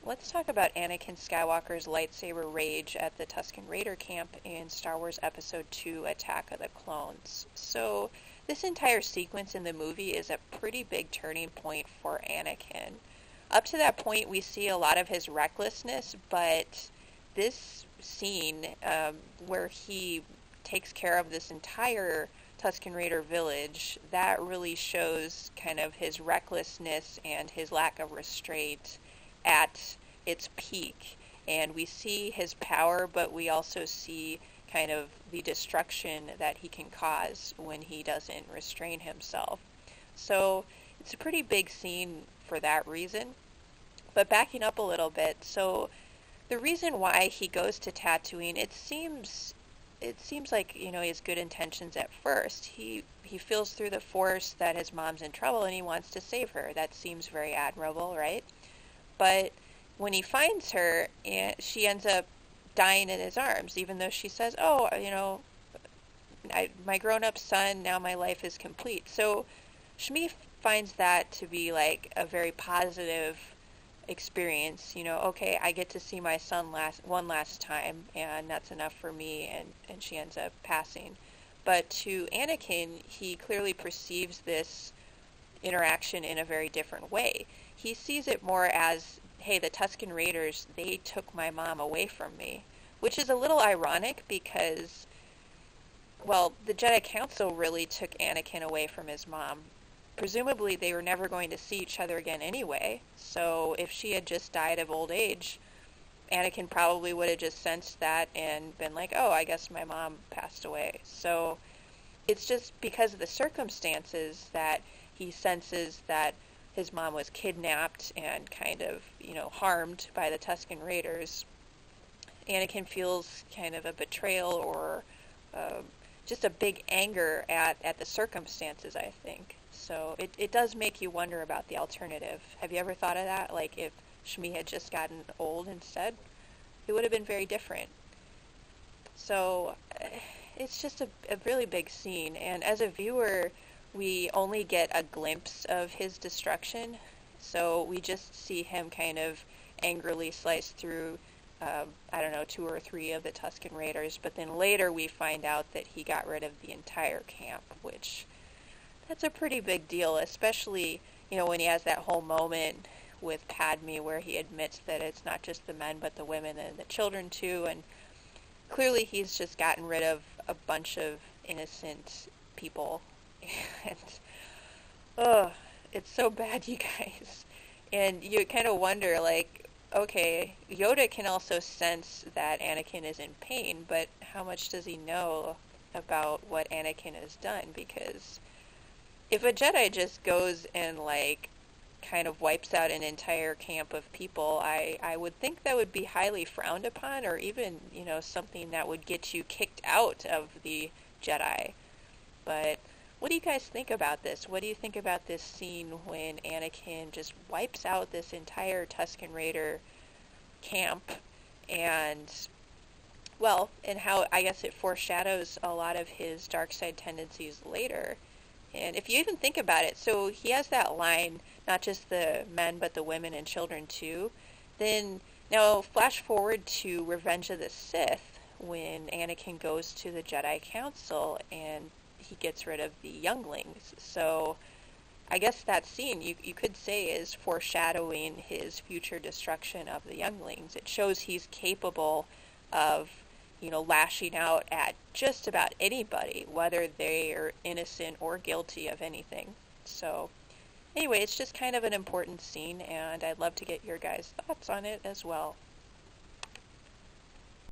let's talk about Anakin Skywalker's lightsaber rage at the Tusken Raider camp in Star Wars Episode 2, Attack of the Clones. So, this entire sequence in the movie is a pretty big turning point for Anakin. Up to that point, we see a lot of his recklessness, but this scene where he takes care of this entire Tusken Raider village, that really shows kind of his recklessness and his lack of restraint at its peak. And we see his power, but we also see kind of the destruction that he can cause when he doesn't restrain himself. So it's a pretty big scene for that reason. But backing up a little bit, so the reason why he goes to Tatooine, it seems like, he has good intentions at first. He feels through the Force that his mom's in trouble and he wants to save her. That seems very admirable, right? But when he finds her, and she ends up dying in his arms, even though she says, "Oh, my grown-up son, now my life is complete." So Shmi finds that to be like a very positive experience. Okay, I get to see my son one last time, and that's enough for me, and she ends up passing. But to Anakin, he clearly perceives this interaction in a very different way. He sees it more as, hey, the Tusken Raiders, they took my mom away from me, which is a little ironic because, well, the Jedi Council really took Anakin away from his mom. Presumably they were never going to see each other again anyway, so if she had just died of old age, Anakin probably would have just sensed that and been like, oh, I guess my mom passed away. So it's just because of the circumstances that he senses that his mom was kidnapped and kind of, harmed by the Tusken Raiders. Anakin feels kind of a betrayal or just a big anger at the circumstances, I think. So it does make you wonder about the alternative. Have you ever thought of that? Like if Shmi had just gotten old instead, it would have been very different. So it's just a really big scene. And as a viewer, we only get a glimpse of his destruction. So we just see him kind of angrily slice through, 2 or 3 of the Tusken Raiders. But then later we find out that he got rid of the entire camp, which that's a pretty big deal, especially, when he has that whole moment with Padme where he admits that it's not just the men but the women and the children too, and clearly he's just gotten rid of a bunch of innocent people. And it's so bad, you guys. And you kind of wonder, like, okay, Yoda can also sense that Anakin is in pain, but how much does he know about what Anakin has done? Because if a Jedi just goes and, like, kind of wipes out an entire camp of people, I would think that would be highly frowned upon, or even, something that would get you kicked out of the Jedi. But what do you guys think about this? What do you think about this scene when Anakin just wipes out this entire Tusken Raider camp, and, well, and how I guess it foreshadows a lot of his dark side tendencies later? And if you even think about it, so he has that line, not just the men, but the women and children too. Then, now flash forward to Revenge of the Sith, when Anakin goes to the Jedi Council and he gets rid of the younglings. So I guess that scene, you could say, is foreshadowing his future destruction of the younglings. It shows he's capable of lashing out at just about anybody, whether they are innocent or guilty of anything. So, anyway, it's just kind of an important scene, and I'd love to get your guys' thoughts on it as well.